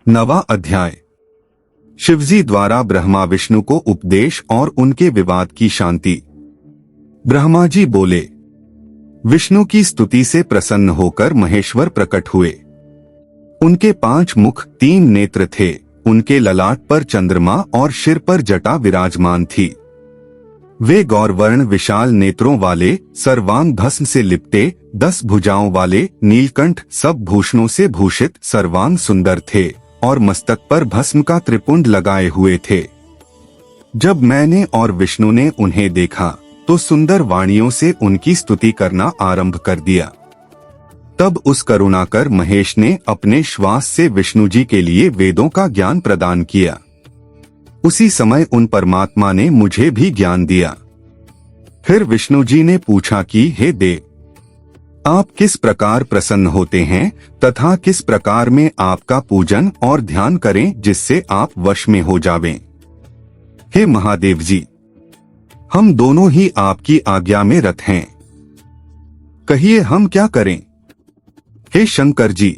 नवा अध्याय। शिवजी द्वारा ब्रह्मा विष्णु को उपदेश और उनके विवाद की शांति। ब्रह्मा जी बोले, विष्णु की स्तुति से प्रसन्न होकर महेश्वर प्रकट हुए। उनके 5 मुख 3 नेत्र थे। उनके ललाट पर चंद्रमा और सिर पर जटा विराजमान थी। वे गौरवर्ण विशाल नेत्रों वाले, सर्वांग भस्म से लिपटे, 10 भुजाओं वाले, नीलकंठ सब भूषणों से भूषित, सर्वांग सुंदर थे और मस्तक पर भस्म का त्रिपुंड लगाए हुए थे। जब मैंने और विष्णु ने उन्हें देखा तो सुंदर वाणियों से उनकी स्तुति करना आरंभ कर दिया। तब उस करुणाकर महेश ने अपने श्वास से विष्णु जी के लिए वेदों का ज्ञान प्रदान किया। उसी समय उन परमात्मा ने मुझे भी ज्ञान दिया। फिर विष्णु जी ने पूछा कि हे देव, आप किस प्रकार प्रसन्न होते हैं तथा किस प्रकार में आपका पूजन और ध्यान करें जिससे आप वश में हो जावें। हे महादेव जी, हम दोनों ही आपकी आज्ञा में रत हैं। कहिए हम क्या करें। हे शंकर जी,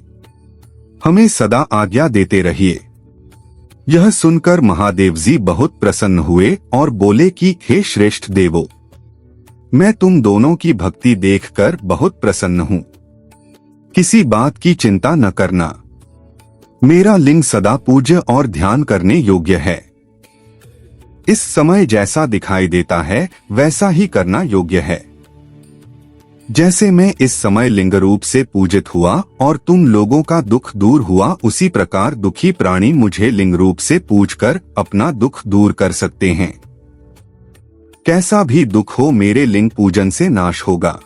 हमें सदा आज्ञा देते रहिए। यह सुनकर महादेव जी बहुत प्रसन्न हुए और बोले कि हे श्रेष्ठ देवों, मैं तुम दोनों की भक्ति देखकर बहुत प्रसन्न हूं। किसी बात की चिंता न करना। मेरा लिंग सदा पूज्य और ध्यान करने योग्य है। इस समय जैसा दिखाई देता है वैसा ही करना योग्य है। जैसे मैं इस समय लिंग रूप से पूजित हुआ और तुम लोगों का दुख दूर हुआ, उसी प्रकार दुखी प्राणी मुझे लिंग रूप से पूजकर अपना दुख दूर कर सकते हैं। कैसा भी दुख हो मेरे लिंग पूजन से नाश होगा।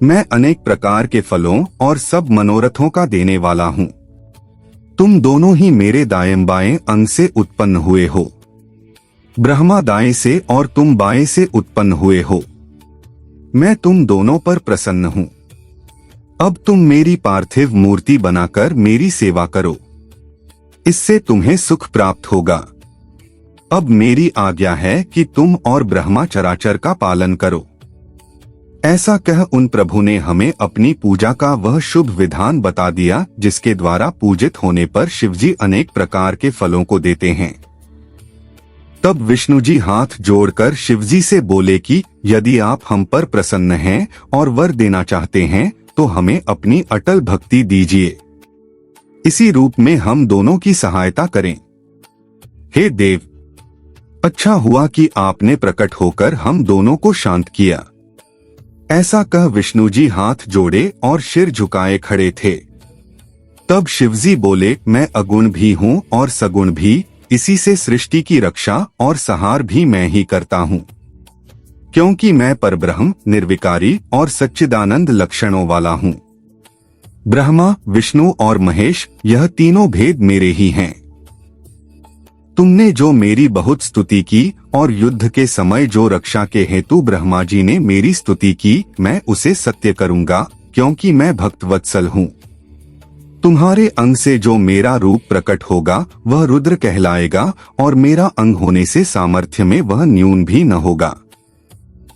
मैं अनेक प्रकार के फलों और सब मनोरथों का देने वाला हूँ। तुम दोनों ही मेरे दाएं बाएं अंग से उत्पन्न हुए हो। ब्रह्मा दाएं से और तुम बाएं से उत्पन्न हुए हो। मैं तुम दोनों पर प्रसन्न हूँ। अब तुम मेरी पार्थिव मूर्ति बनाकर मेरी सेवा करो। इससे तुम्हें सुख प्राप्त होगा। अब मेरी आज्ञा है कि तुम और ब्रह्मा चराचर का पालन करो। ऐसा कह उन प्रभु ने हमें अपनी पूजा का वह शुभ विधान बता दिया जिसके द्वारा पूजित होने पर शिवजी अनेक प्रकार के फलों को देते हैं। तब विष्णु जी हाथ जोड़कर शिवजी से बोले कि यदि आप हम पर प्रसन्न हैं और वर देना चाहते हैं तो हमें अपनी अटल भक्ति दीजिए। इसी रूप में हम दोनों की सहायता करें। हे देव, अच्छा हुआ कि आपने प्रकट होकर हम दोनों को शांत किया। ऐसा कह विष्णु जी हाथ जोड़े और सिर झुकाए खड़े थे। तब शिवजी बोले, मैं अगुण भी हूँ और सगुण भी, इसी से सृष्टि की रक्षा और संहार भी मैं ही करता हूँ। क्योंकि मैं परब्रह्म, निर्विकारी और सच्चिदानंद लक्षणों वाला हूँ। ब्रह्मा, विष्णु और महेश, यह तीनों भेद मेरे ही हैं। तुमने जो मेरी बहुत स्तुति की और युद्ध के समय जो रक्षा के हेतु ब्रह्मा जी ने मेरी स्तुति की, मैं उसे सत्य करूंगा क्योंकि मैं भक्तवत्सल हूँ। तुम्हारे अंग से जो मेरा रूप प्रकट होगा वह रुद्र कहलाएगा और मेरा अंग होने से सामर्थ्य में वह न्यून भी न होगा।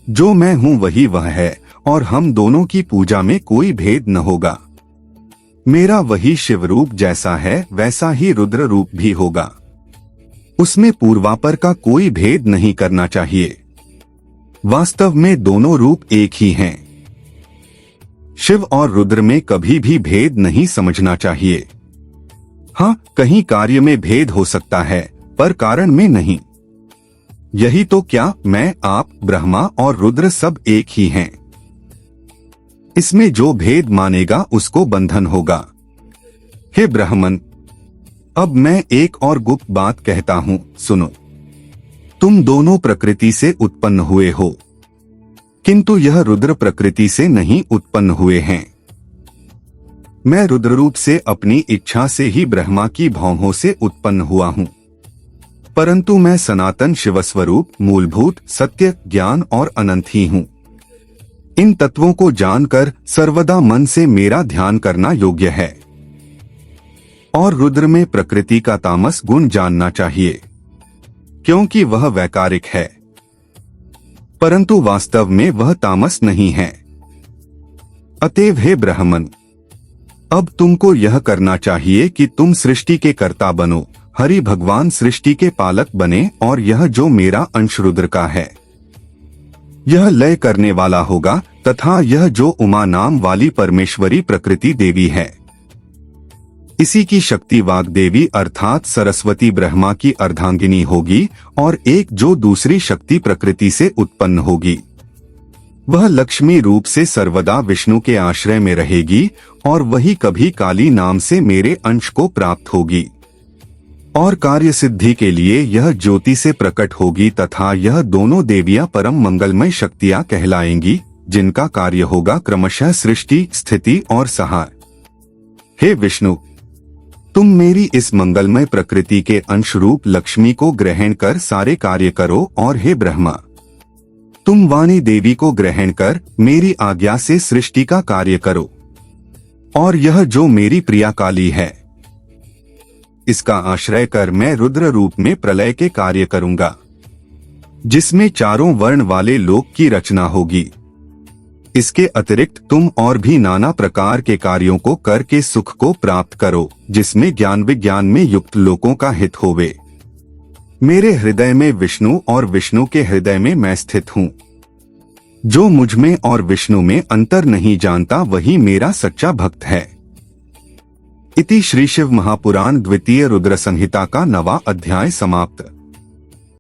जो मैं हूँ वही वह है और हम दोनों की पूजा में कोई भेद न होगा। मेरा वही शिव रूप जैसा है वैसा ही रुद्र रूप भी होगा। उसमें पूर्वापर का कोई भेद नहीं करना चाहिए। वास्तव में दोनों रूप एक ही हैं। शिव और रुद्र में कभी भी भेद नहीं समझना चाहिए। हाँ, कहीं कार्य में भेद हो सकता है पर कारण में नहीं। यही तो क्या मैं, आप, ब्रह्मा और रुद्र सब एक ही हैं। इसमें जो भेद मानेगा उसको बंधन होगा। हे ब्राह्मण, अब मैं एक और गुप्त बात कहता हूँ, सुनो। तुम दोनों प्रकृति से उत्पन्न हुए हो, किंतु यह रुद्र प्रकृति से नहीं उत्पन्न हुए हैं। मैं रुद्र रूप से अपनी इच्छा से ही ब्रह्मा की भौहों से उत्पन्न हुआ हूँ, परंतु मैं सनातन शिवस्वरूप, मूलभूत, सत्य, ज्ञान और अनंत ही हूँ। इन तत्वों को जानकर सर्वदा मन से मेरा ध्यान करना योग्य है। और रुद्र में प्रकृति का तामस गुण जानना चाहिए क्योंकि वह वैकारिक है, परंतु वास्तव में वह तामस नहीं है। अतएव हे ब्राह्मण, अब तुमको यह करना चाहिए कि तुम सृष्टि के कर्ता बनो, हरि भगवान सृष्टि के पालक बने, और यह जो मेरा अंश रुद्र का है यह लय करने वाला होगा, तथा यह जो उमा नाम वाली परमेश्वरी प्रकृति देवी है इसी की शक्ति वाग देवी अर्थात सरस्वती ब्रह्मा की अर्धांगिनी होगी, और एक जो दूसरी शक्ति प्रकृति से उत्पन्न होगी वह लक्ष्मी रूप से सर्वदा विष्णु के आश्रय में रहेगी, और वही कभी काली नाम से मेरे अंश को प्राप्त होगी, और कार्य सिद्धि के लिए यह ज्योति से प्रकट होगी, तथा यह दोनों देवियां परम मंगलमय शक्तियां कहलाएंगी, जिनका कार्य होगा क्रमशः सृष्टि, स्थिति और संहार। हे विष्णु, तुम मेरी इस मंगलमय प्रकृति के अंश रूप लक्ष्मी को ग्रहण कर सारे कार्य करो, और हे ब्रह्मा, तुम वाणी देवी को ग्रहण कर मेरी आज्ञा से सृष्टि का कार्य करो, और यह जो मेरी प्रिया काली है इसका आश्रय कर मैं रुद्र रूप में प्रलय के कार्य करूंगा, जिसमें चारों वर्ण वाले लोक की रचना होगी। इसके अतिरिक्त तुम और भी नाना प्रकार के कार्यों को करके सुख को प्राप्त करो, जिसमें ज्ञान विज्ञान में युक्त लोगों का हित होवे। मेरे हृदय में विष्णु और विष्णु के हृदय में मैं स्थित हूँ। जो मुझ में और विष्णु में अंतर नहीं जानता वही मेरा सच्चा भक्त है। इति श्री शिव महापुराण द्वितीय रुद्र संहिता का 9वां अध्याय समाप्त।